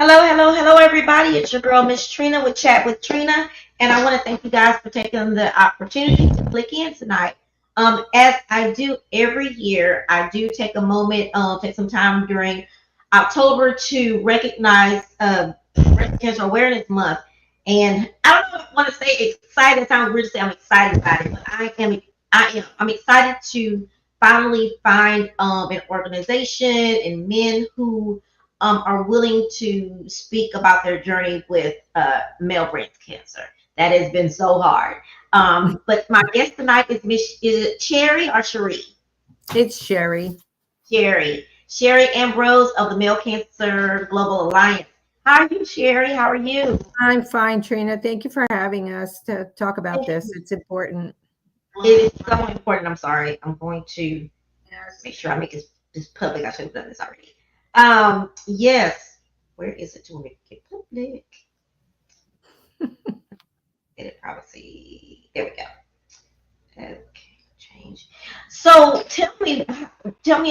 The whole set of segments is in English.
Hello, hello, hello, everybody. It's your girl, Miss Trina, with Chat with Trina. And I want to thank you guys for taking the opportunity to click in tonight. As I do every year, I do take a moment, take some time during October to recognize Breast Cancer Awareness Month. And I don't know if I want to say excited. It sounds weird to say I'm excited about it, but I'm excited to finally find an organization and men who are willing to speak about their journey with male breast cancer. That has been so hard. But my guest tonight is it Cherry or Cherie? It's Sherry. Sherry Ambrose of the Male Cancer Global Alliance. How are you, Sherry? How are you? I'm fine, Trina. Thank you for having us to talk about Thank this. you. It's important. It is so important. I'm sorry. I'm going to make sure I make this public. I should have done this already. Yes. Where is it to make it public? Edit privacy. There we go. Okay, change. So tell me a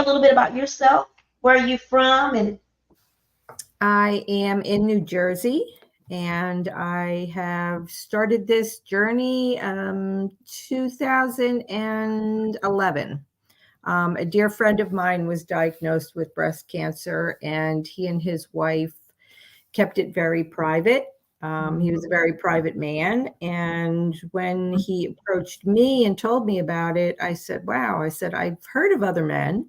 little bit about yourself. Where are you from? And I am in New Jersey and I have started this journey 2011. A dear friend of mine was diagnosed with breast cancer, and he and his wife kept it very private. He was a very private man. And when he approached me and told me about it, I said, wow, I said, I've heard of other men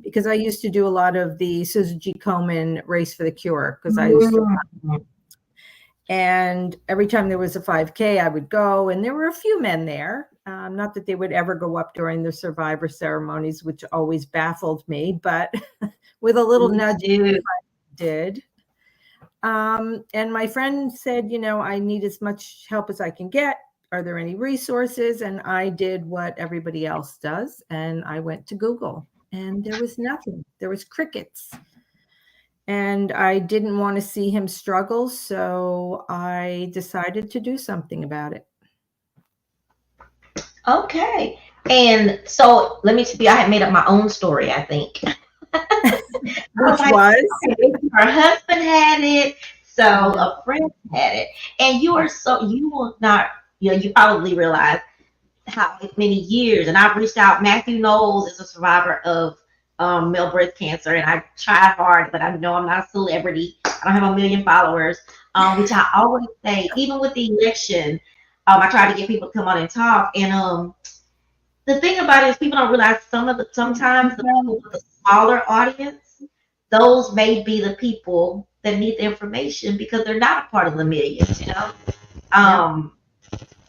because I used to do a lot of the Susan G. Komen Race for the Cure because I used to. And every time there was a 5K, I would go, and there were a few men there. Not that they would ever go up during the survivor ceremonies, which always baffled me, but with a little nudge, I did. And my friend said, I need as much help as I can get. Are there any resources? And I did what everybody else does. And I went to Google, and there was nothing. There was crickets. And I didn't want to see him struggle. So I decided to do something about it. okay. And so let me see. I had made up my own story. I think. I was Which like, was, okay, her husband had it, so a friend had it, and you will not, you probably realize how many years. And I've reached out. Matthew Knowles is a survivor of male breast cancer, and I tried hard, but I know I'm not a celebrity. I don't have a million followers, which I always say. Even with the election, I try to get people to come on and talk. And the thing about it is, people don't realize sometimes the people with a smaller audience, those may be the people that need the information because they're not a part of the millions. yeah. Um,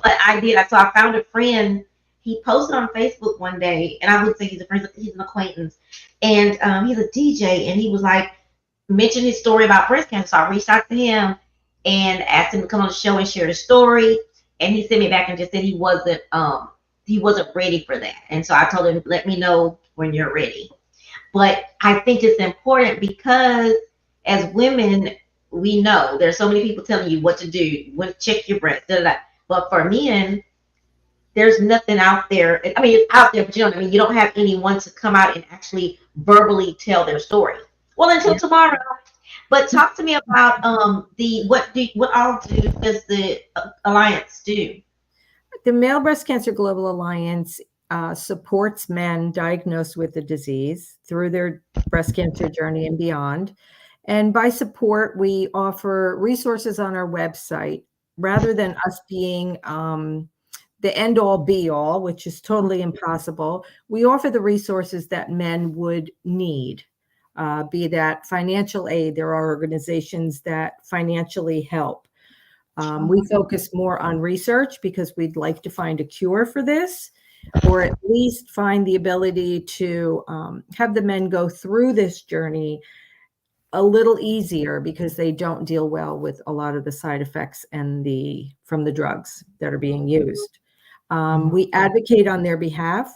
but I did. So I found a friend. He posted on Facebook one day, and I would say he's a friend. He's an acquaintance, and he's a DJ. And he was like, mentioned his story about breast cancer. So I reached out to him and asked him to come on the show and share his story. And he sent me back and just said he wasn't ready for that. And so I told him, let me know when you're ready. But I think it's important because as women, we know there's so many people telling you what to do, when check your breast, da, da, da. But for men, there's nothing out there. I mean, it's out there, but you know what I mean. You don't have anyone to come out and actually verbally tell their story. Well, until Yeah. tomorrow. But talk to me about what all does the alliance do? The Male Breast Cancer Global Alliance supports men diagnosed with the disease through their breast cancer journey and beyond. And by support, we offer resources on our website rather than us being the end all be all, which is totally impossible. We offer the resources that men would need, be that financial aid. There are organizations that financially help. We focus more on research because we'd like to find a cure for this, or at least find the ability to have the men go through this journey a little easier because they don't deal well with a lot of the side effects and from the drugs that are being used. We advocate on their behalf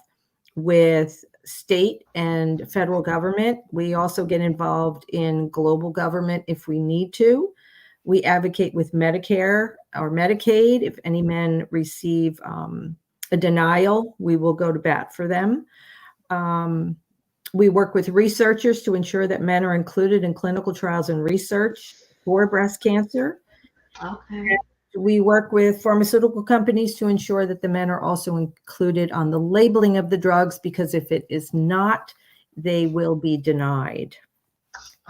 with state and federal government. We also get involved in global government if we need to. We advocate with Medicare or Medicaid. If any men receive a denial, we will go to bat for them. We work with researchers to ensure that men are included in clinical trials and research. for breast cancer. Okay. We work with pharmaceutical companies to ensure that the men are also included on the labeling of the drugs, because if it is not, they will be denied.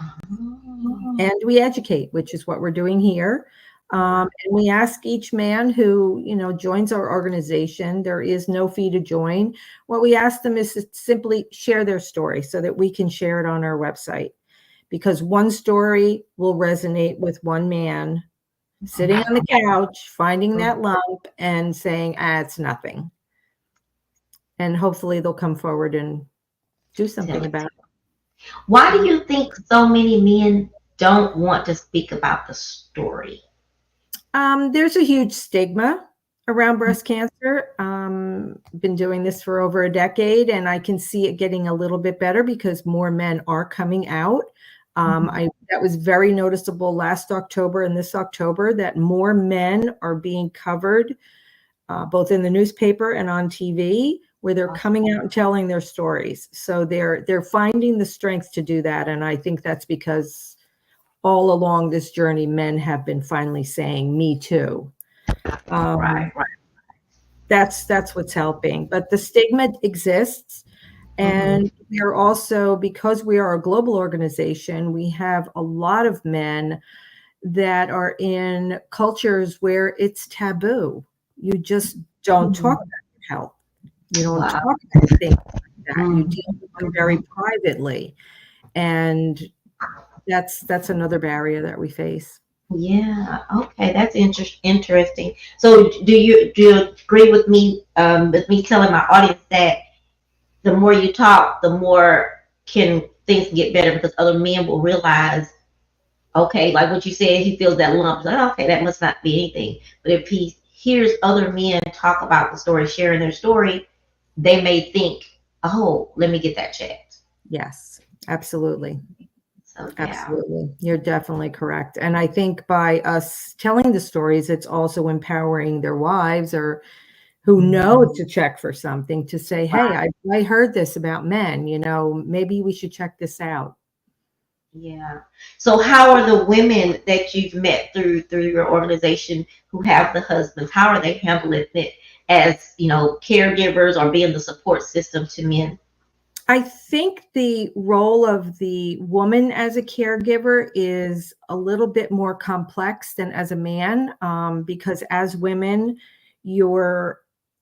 Oh. And we educate, which is what we're doing here. And we ask each man who, joins our organization, there is no fee to join. What we ask them is to simply share their story so that we can share it on our website, because one story will resonate with one man sitting on the couch, finding that lump and saying, it's nothing. And hopefully they'll come forward and do something about it. Why do you think so many men don't want to speak about the story? There's a huge stigma around breast cancer. Been doing this for over a decade, and I can see it getting a little bit better because more men are coming out. That was very noticeable last October and this October, that more men are being covered, both in the newspaper and on TV, where they're coming out and telling their stories. So they're finding the strength to do that, and I think that's because all along this journey, men have been finally saying, "Me too." Right. That's what's helping. But the stigma exists. And we are also, because we are a global organization, we have a lot of men that are in cultures where it's taboo. You just don't talk about your health. You don't talk about things like that. You deal with them very privately. And that's another barrier that we face. Yeah. Okay. That's interesting. So, do you agree with me? With me telling my audience that the more you talk, the more can things get better, because other men will realize, okay, like what you said, he feels that lump. He's like, okay, that must not be anything. But if he hears other men talk about the story, sharing their story, they may think, oh, let me get that checked. Yes, absolutely. So yeah. Absolutely. You're definitely correct. And I think by us telling the stories, it's also empowering their wives or who know to check for something to say, hey, I heard this about men, maybe we should check this out. Yeah. So how are the women that you've met through your organization who have the husbands, how are they handling it as, caregivers or being the support system to men? I think the role of the woman as a caregiver is a little bit more complex than as a man, because as women, you're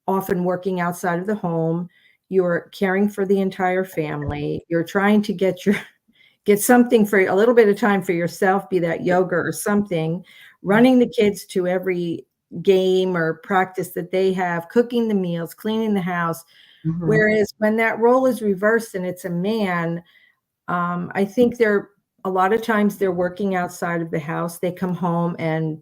often working outside of the home, you're caring for the entire family, you're trying to get something for a little bit of time for yourself, be that yoga or something, running the kids to every game or practice that they have, cooking the meals, cleaning the house. Whereas when that role is reversed and it's a man, I think a lot of times they're working outside of the house. They come home and,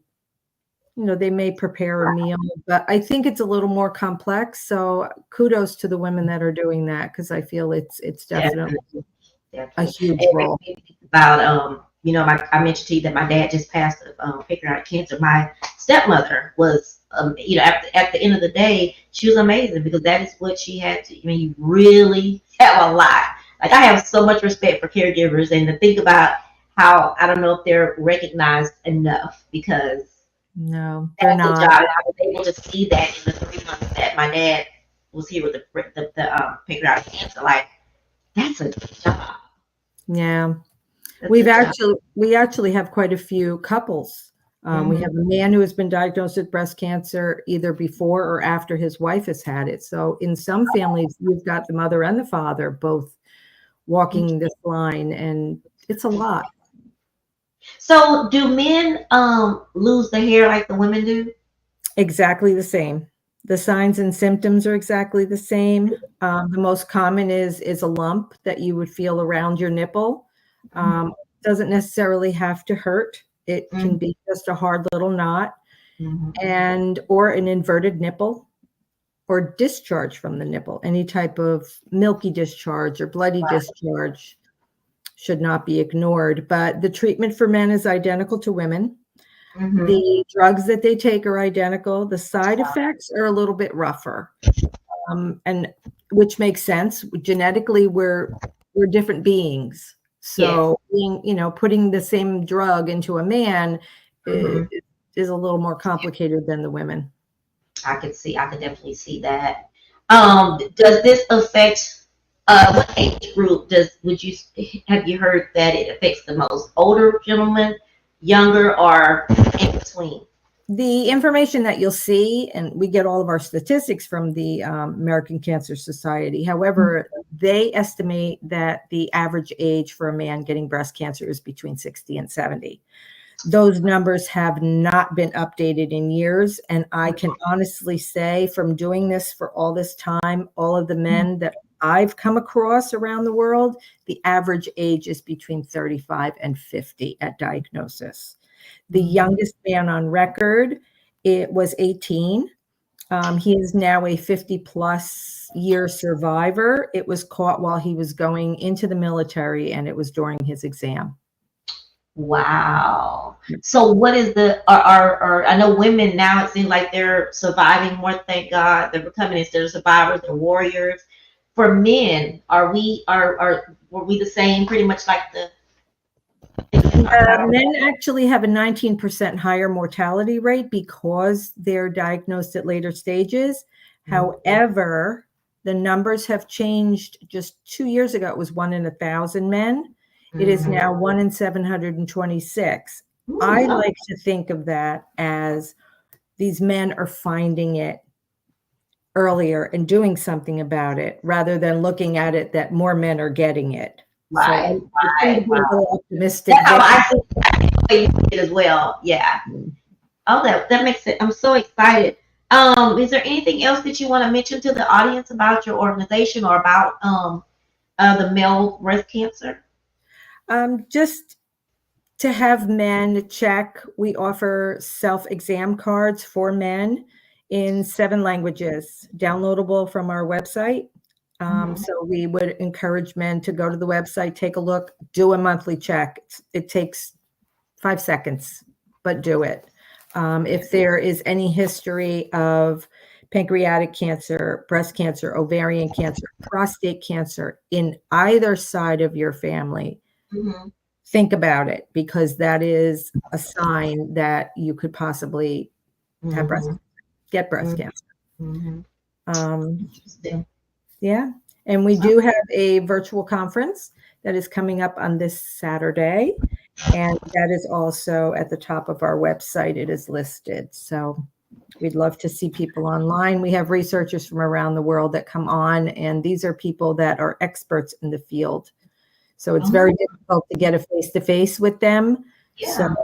they may prepare a meal, but I think it's a little more complex. So kudos to the women that are doing that, because I feel it's definitely a huge role. About I mentioned to you that my dad just passed of pancreatic cancer. My stepmother was at the end of the day, she was amazing, because that is what she had to. I mean, you really have a lot. Like, I have so much respect for caregivers, and to think about how, I don't know if they're recognized enough, because no, they're that's not. a job. I was able to see that in the 3 months that my dad was here with the pancreatic cancer. Like, that's a job. Yeah. We actually have quite a few couples. We have a man who has been diagnosed with breast cancer either before or after his wife has had it. So in some families, you've got the mother and the father both walking this line, and it's a lot. So do men lose the hair like the women do? Exactly the same. The signs and symptoms are exactly the same. The most common is a lump that you would feel around your nipple. Doesn't necessarily have to hurt. It can be just a hard little knot, or an inverted nipple, or discharge from the nipple. Any type of milky discharge or bloody discharge should not be ignored. But the treatment for men is identical to women. The drugs that they take are identical. The side effects are a little bit rougher, and which makes sense. Genetically, we're different beings. So being, putting the same drug into a man Mhm. is a little more complicated than the women. I could definitely see that. Does this affect what age group have you heard that it affects the most? Older gentlemen, younger, or in between? The information that you'll see, and we get all of our statistics from the American Cancer Society. However, they estimate that the average age for a man getting breast cancer is between 60 and 70. Those numbers have not been updated in years. And I can honestly say, from doing this for all this time, all of the men that I've come across around the world, the average age is between 35 and 50 at diagnosis. The youngest man on record, it was 18. He is now a 50-plus year survivor. It was caught while he was going into the military, and it was during his exam. Wow. So what is I know women now, it seems like they're surviving more, thank God. They're becoming, instead of survivors, they're warriors. For men, were we the same, pretty much like the men actually have a 19% higher mortality rate because they're diagnosed at later stages. However, the numbers have changed. Just 2 years ago, it was 1 in 1,000 men. It is now 1 in 726. I like to think of that as these men are finding it earlier and doing something about it, rather than looking at it that more men are getting it. Right, So I right. be a little optimistic. I think it as well. Yeah. Oh, that makes it. I'm so excited. Is there anything else that you want to mention to the audience about your organization or about the male breast cancer? Just to have men check, we offer self-exam cards for men in 7 languages, downloadable from our website. So we would encourage men to go to the website, take a look, do a monthly check. It takes 5 seconds, but do it. If there is any history of pancreatic cancer, breast cancer, ovarian cancer, prostate cancer in either side of your family, think about it, because that is a sign that you could possibly have get breast cancer. Yeah. And we do have a virtual conference that is coming up on this Saturday. And that is also at the top of our website. It is listed. So we'd love to see people online. We have researchers from around the world that come on, and these are people that are experts in the field. So it's very difficult to get a face-to-face with them. Yeah. So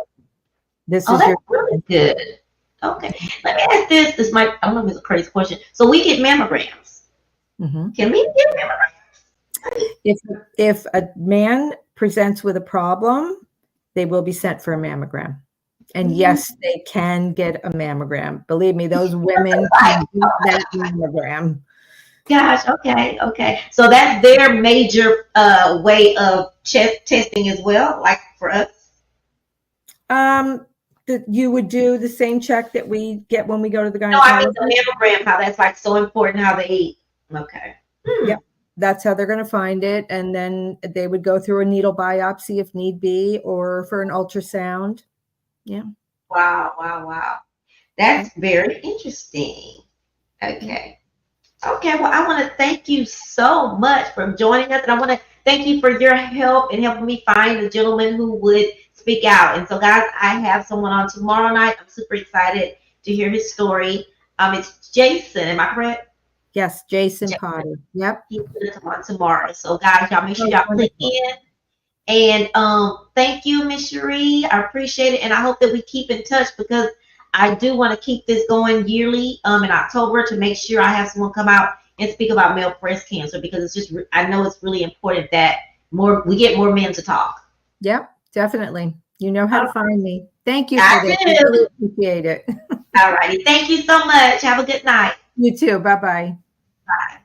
this is that's really good. Okay. Let me ask this. I don't know if it's a crazy question. So we get mammograms. Can we get mammograms? If a man presents with a problem, they will be sent for a mammogram. And yes, they can get a mammogram. Believe me, those women can do that mammogram. Gosh, okay. So that's their major way of chest testing as well, like for us? You would do the same check that we get when we go to the gynecologist. No, I mean the mammogram, how that's like so important, how they eat. Okay. Yep. That's how they're going to find it. And then they would go through a needle biopsy if need be, or for an ultrasound. Yeah. Wow. That's very interesting. Okay. Well, I want to thank you so much for joining us. And I want to thank you for your help in helping me find a gentleman who would speak out. And so, guys, I have someone on tomorrow night. I'm super excited to hear his story. It's Jason. Am I correct? Yes, Jason Potter. Yep. He's going to come on tomorrow. So, guys, y'all make sure y'all click in. And thank you, Miss Cherie. I appreciate it. And I hope that we keep in touch, because I do want to keep this going yearly in October to make sure I have someone come out and speak about male breast cancer, because it's just, I know it's really important that we get more men to talk. Yep, definitely. You know how to find me. Thank you for this. I really appreciate it. All righty. Thank you so much. Have a good night. You too. Bye-bye. Bye.